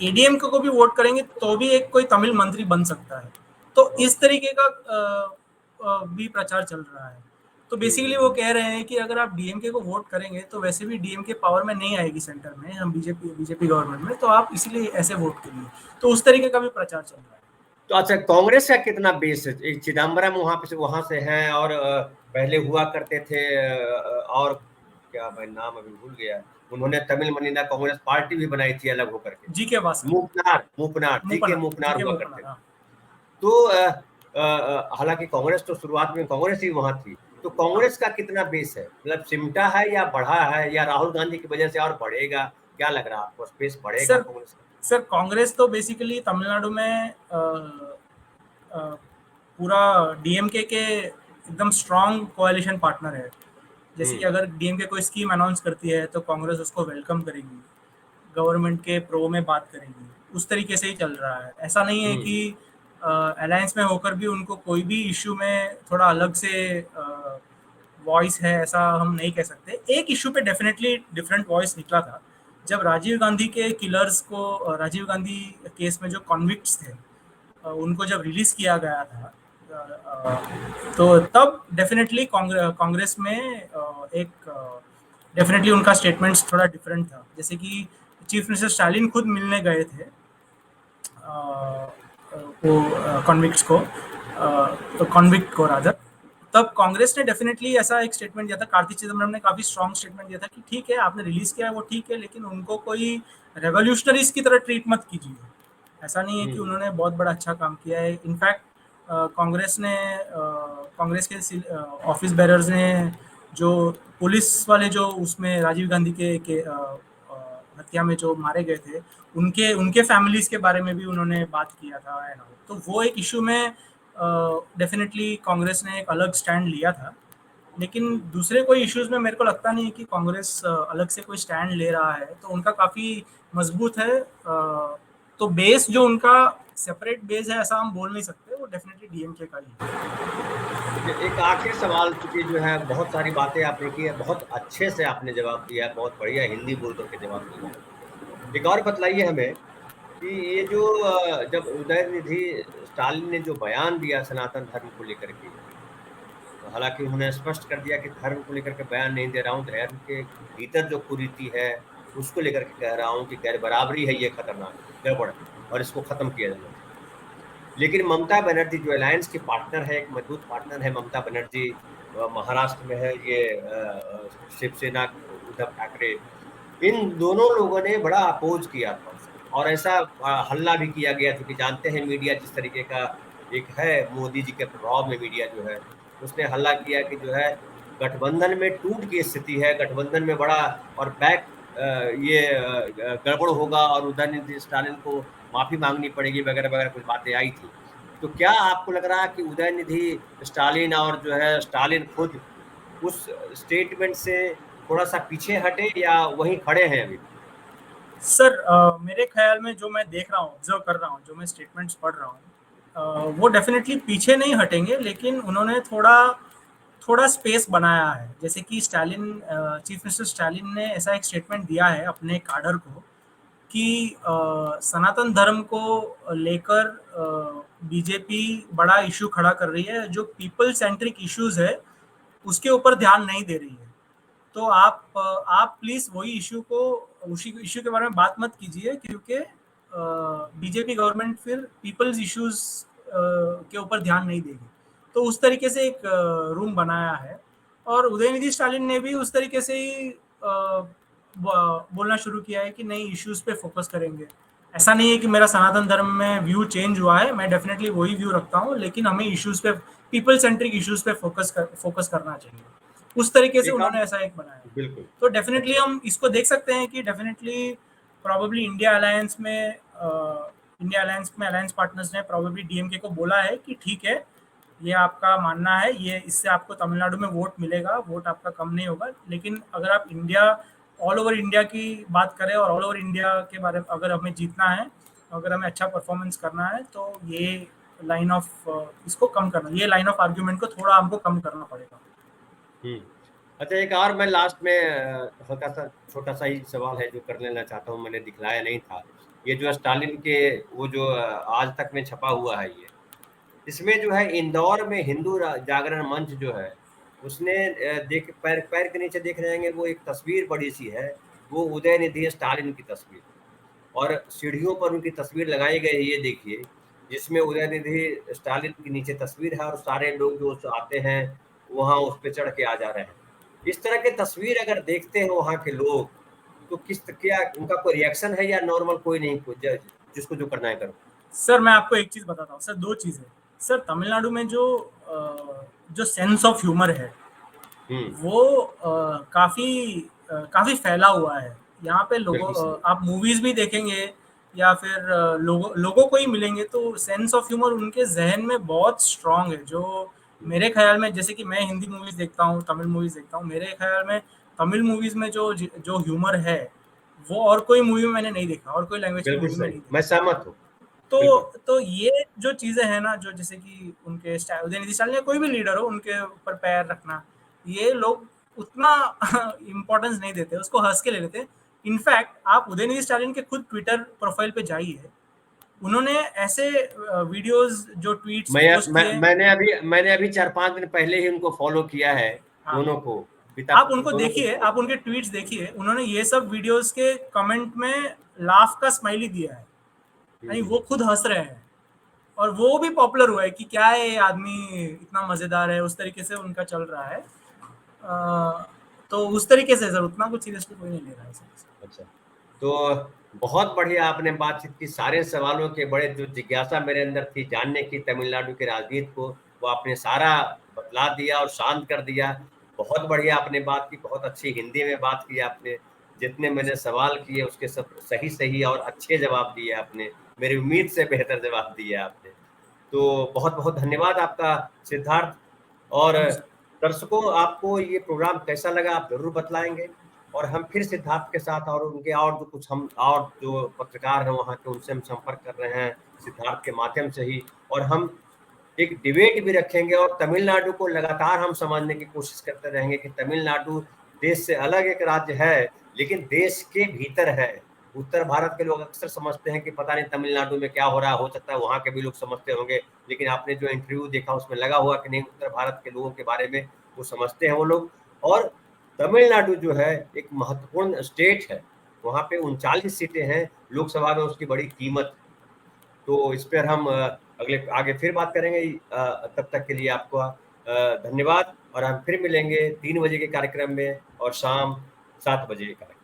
एडीएमके को भी वोट करेंगे तो भी एक कोई तमिल मंत्री बन सकता है। तो इस तरीके का भी प्रचार चल रहा है। तो बेसिकली वो कह रहे हैं कि अगर आप डीएमके को वोट करेंगे तो वैसे भी डीएमके पावर में नहीं आएगी सेंटर में, हम बीजेपी गवर्नमेंट में, तो आप इसीलिए ऐसे वोट करिए। तो उस तरीके का भी प्रचार चल रहा है। तो अच्छा, कांग्रेस का कितना बेस है? एक चिदम्बरम वहां से हैं, और पहले हुआ करते थे, और क्या मैं नाम अभी भूल गया, उन्होंने तमिल मनीला कांग्रेस पार्टी भी बनाई थी अलग होकर के। जी के वासके, मूपनार मूपनार मूपना, जी मूपनार के हुआ मूपना, करते थे। हाँ। तो हालांकि कांग्रेस तो शुरुआत में कांग्रेस ही वहां थी। तो हाँ कांग्रेस का कितना बेस है, मतलब सिमटा है या बढ़ा है, या राहुल गांधी की वजह से और बढ़ेगा? क्या लग रहा है आपको, स्पेस बढ़ेगा सर, कांग्रेस का? सर कांग्रेस तो बेसिकली तमिलनाडु में पूरा डीएमके के एकदम स्ट्रांग कोalition पार्टनर है। जैसे कि हम्म अगर डीएमके कोई स्कीम अनाउंस करती है तो कांग्रेस उसको वेलकम करेगी, गवर्नमेंट के प्रो में बात करेगी। उस तरीके से ही चल रहा है। ऐसा नहीं है हम्म कि अलायंस में होकर भी उनको कोई भी इश्यू में थोड़ा अलग से वॉइस है, ऐसा हम नहीं कह सकते। एक इशू पे डेफिनेटली डिफरेंट वॉइस निकला था, जब राजीव गांधी के किलर्स को, राजीव गांधी केस में जो कॉन्विक्ट्स थे, उनको जब रिलीज किया गया था, तो तब डेफिनेटली कांग्रेस में एक डेफिनेटली उनका स्टेटमेंट्स थोड़ा डिफरेंट था। जैसे कि चीफ मिनिस्टर स्टालिन खुद मिलने गए थे वो कॉन्विक्ट्स को, तो कॉन्विक्ट को रादर। तब कांग्रेस ने डेफिनेटली ऐसा एक स्टेटमेंट दिया था, कार्ति चिदम्बरम ने काफी स्ट्रॉन्ग स्टेटमेंट दिया था कि ठीक है आपने रिलीज किया है वो ठीक है, लेकिन उनको कोई रेवोल्यूशनरीज की तरह ट्रीट मत कीजिए। ऐसा नहीं है कि हम्म उन्होंने बहुत बड़ा अच्छा काम किया है। इनफैक्ट कांग्रेस ने कांग्रेस के ऑफिस बेरर्स ने, जो पुलिस वाले जो उसमें राजीव गांधी के हत्या में जो मारे गए थे, उनके उनके फैमिलीज के बारे में भी उन्होंने बात किया था। तो वो एक इशू में डेफिनेटली कांग्रेस ने एक अलग स्टैंड लिया था। लेकिन हम्म। दूसरे कोई इश्यूज में मेरे को लगता नहीं है कि कांग्रेस अलग से कोई स्टैंड ले रहा है। तो उनका काफी मजबूत है। तो बेस जो उनका सेपरेट बेस है ऐसा हम बोल नहीं सकते, वो डेफिनेटली डीएमके का ही है। एक आखिरी सवाल, चूंकि जो है बहुत सारी बातें आपने की है, बहुत अच्छे से आपने जवाब दिया है, बहुत बढ़िया हिंदी बोल करके जवाब दिया है। एक और बतलाइए हमें कि ये जो जब उदयनिधि स्टालिन ने जो बयान दिया सनातन धर्म को लेकर के, तो हालांकि उन्होंने स्पष्ट कर दिया कि धर्म को लेकर के बयान नहीं दे रहा हूँ, धर्म के भीतर जो कुरीति है उसको लेकर के कह रहा हूँ कि गैर बराबरी है, ये खतरनाक गड़बड़ है और इसको खत्म किया जाना चाहिए। लेकिन ममता बनर्जी जो अलायंस की पार्टनर है, एक मजबूत पार्टनर है ममता बनर्जी, महाराष्ट्र में है ये शिवसेना उद्धव ठाकरे, इन दोनों लोगों ने बड़ा अपोज किया था उसको, और ऐसा हल्ला भी किया गया, क्योंकि जानते हैं मीडिया जिस तरीके का एक है, मोदी जी के प्रभाव में मीडिया जो है, उसने हल्ला किया कि जो है गठबंधन में टूट की स्थिति है, गठबंधन में बड़ा और बैक ये गड़बड़ होगा और उदयनिधि स्टालिन को माफी मांगनी पड़ेगी वगैरह वगैरह कुछ बातें आई थी। तो क्या आपको लग रहा है कि उदयनिधि स्टालिन और जो है स्टालिन खुद उस स्टेटमेंट से थोड़ा सा पीछे हटे, या वहीं खड़े हैं अभी? सर मेरे ख्याल में जो मैं देख रहा हूँ, ऑब्जर्व कर रहा हूँ, जो मैं स्टेटमेंट्स पढ़ रहा हूँ, वो डेफिनेटली पीछे नहीं हटेंगे, लेकिन उन्होंने थोड़ा थोड़ा स्पेस बनाया है। जैसे कि स्टालिन, चीफ मिनिस्टर स्टालिन ने ऐसा एक स्टेटमेंट दिया है अपने काडर को कि सनातन धर्म को लेकर बीजेपी बड़ा इशू खड़ा कर रही है, जो पीपल सेंट्रिक इश्यूज है उसके ऊपर ध्यान नहीं दे रही है। तो आप प्लीज वही इशू को, उसी इशू के बारे में बात मत कीजिए, क्योंकि बीजेपी गवर्नमेंट फिर पीपल्स इश्यूज के ऊपर ध्यान नहीं देगी। तो उस तरीके से एक रूम बनाया है, और उदयनिधि स्टालिन ने भी उस तरीके से ही बोलना शुरू किया है कि नई इश्यूज पे फोकस करेंगे। ऐसा नहीं है कि मेरा सनातन धर्म में व्यू चेंज हुआ है, मैं डेफिनेटली वही व्यू रखता हूँ, लेकिन हमें इश्यूज पे, पीपल सेंट्रिक इश्यूज पे फोकस करना चाहिए। उस तरीके से एक और, उन्होंने ऐसा एक बनाया। बिल्कुल। तो डेफिनेटली अच्छा। हम इसको देख सकते हैं कि डेफिनेटली प्रोबेबली इंडिया अलायंस में अलायंस पार्टनर्स ने प्रोबेबली डीएमके को बोला है कि ठीक है, ये आपका मानना है, ये इससे आपको तमिलनाडु में वोट मिलेगा, वोट आपका कम नहीं होगा। लेकिन अगर आप इंडिया, ऑल ओवर इंडिया की बात करें और ऑल ओवर इंडिया के बारे में अगर हमें जीतना है, अगर हमें अच्छा परफॉर्मेंस करना है, तो ये लाइन ऑफ इसको कम करना, ये लाइन ऑफ आर्ग्यूमेंट को थोड़ा हमको कम करना पड़ेगा। अच्छा, एक और मैं लास्ट में हल्का सा छोटा सा ही सवाल है जो कर लेना चाहता हूँ, मैंने दिखलाया नहीं था। ये जो स्टालिन के वो जो आज तक में छपा हुआ है, ये इसमें जो है इंदौर में हिंदू जागरण मंच जो है उसने देख पैर पैर के नीचे देख रहे होंगे, वो एक तस्वीर बड़ी सी है, वो उदयनिधि स्टालिन की तस्वीर, और सीढ़ियों पर उनकी तस्वीर लगाई गई है, ये देखिए, जिसमें उदयनिधि स्टालिन की नीचे तस्वीर है और सारे लोग जो आते हैं वहां उस पर चढ़ के आ जा रहे हैं। इस तरह की तस्वीर अगर देखते हैं वहां के लोग, तो क्या उनका कोई रिएक्शन है या नॉर्मल कोई नहीं, कोई जिसको जो करना है करो? सर मैं आपको एक चीज बताता हूँ सर, दो चीजें। सर तमिलनाडु में जो जो सेंस ऑफ ह्यूमर है वो काफी फैला हुआ है यहाँ पे। लोगों आप मूवीज भी देखेंगे या फिर लोगों को ही मिलेंगे तो सेंस ऑफ ह्यूमर उनके जहन में बहुत स्ट्रांग है। जो मेरे ख्याल में, जैसे कि मैं हिंदी मूवीज देखता हूँ, तमिल मूवीज देखता हूँ, मेरे ख्याल में तमिल मूवीज में जो जो ह्यूमर है वो और कोई मूवी में मैंने नहीं देखा, और कोई लैंग्वेज की मूवी में नहीं देखा। मैं सहमत हूँ। तो ये जो चीजें हैं ना, जो जैसे कि उनके उदयनिधि स्टालिन या कोई भी लीडर हो, उनके ऊपर पैर रखना, ये लोग उतना इम्पोर्टेंस नहीं देते, उसको हंस के ले लेते। इनफैक्ट आप उदयनिधि स्टालिन के खुद ट्विटर प्रोफाइल पे जाइए, उन्होंने ऐसे वीडियोस जो ट्वीट्स पोस्ट किए। मैंने अभी 4-5 दिन पहले ही उनको फॉलो किया है। हाँ, दोनों को, आप उनको देखिए, आप उनके ट्वीट्स देखिए, उन्होंने ये सब वीडियोस के कमेंट में लाफ का स्माइली दिया है, यानी वो खुद हंस रहे हैं। और वो भी पॉपुलर हुआ है कि क्या है ये आदमी इतना मजेदार है, उस तरीके से उनका चल रहा है। तो उस तरीके से सर उतना कुछ सीरियसली कोई नहीं ले रहा है सर। अच्छा, तो बहुत बढ़िया आपने बातचीत की, सारे सवालों के बड़े जो जिज्ञासा मेरे अंदर थी जानने की तमिलनाडु के राजनीति को, वो आपने सारा बतला दिया और शांत कर दिया। बहुत बढ़िया आपने बात की, बहुत अच्छी हिंदी में बात की आपने, जितने मैंने सवाल किए उसके सब सही सही और अच्छे जवाब दिए आपने, मेरी उम्मीद से बेहतर जवाब दिए आपने। तो बहुत बहुत धन्यवाद आपका सिद्धार्थ। और दर्शकों, आपको ये प्रोग्राम कैसा लगा आप जरूर बतलाएंगे, और हम फिर सिद्धार्थ के साथ और उनके और जो कुछ हम और जो पत्रकार हैं वहाँ के, उनसे हम संपर्क कर रहे हैं सिद्धार्थ के माध्यम से ही, और हम एक डिबेट भी रखेंगे और तमिलनाडु को लगातार हम समझने की कोशिश करते रहेंगे कि तमिलनाडु देश से अलग एक राज्य है लेकिन देश के भीतर है। उत्तर भारत के लोग अक्सर समझते हैं कि पता नहीं तमिलनाडु में क्या हो रहा हो सकता है वहाँ के भी लोग समझते होंगे, लेकिन आपने जो इंटरव्यू देखा उसमें लगा हुआ कि नहीं, उत्तर भारत के लोगों के बारे में वो समझते हैं वो लोग। और तमिलनाडु जो है एक महत्वपूर्ण स्टेट है, वहाँ पे 39 सीटें हैं लोकसभा में, उसकी बड़ी कीमत। तो इस पर हम आगे फिर बात करेंगे। तब तक के लिए आपको धन्यवाद, और हम फिर मिलेंगे 3 बजे के कार्यक्रम में और शाम 7 बजे के कार्यक्रम।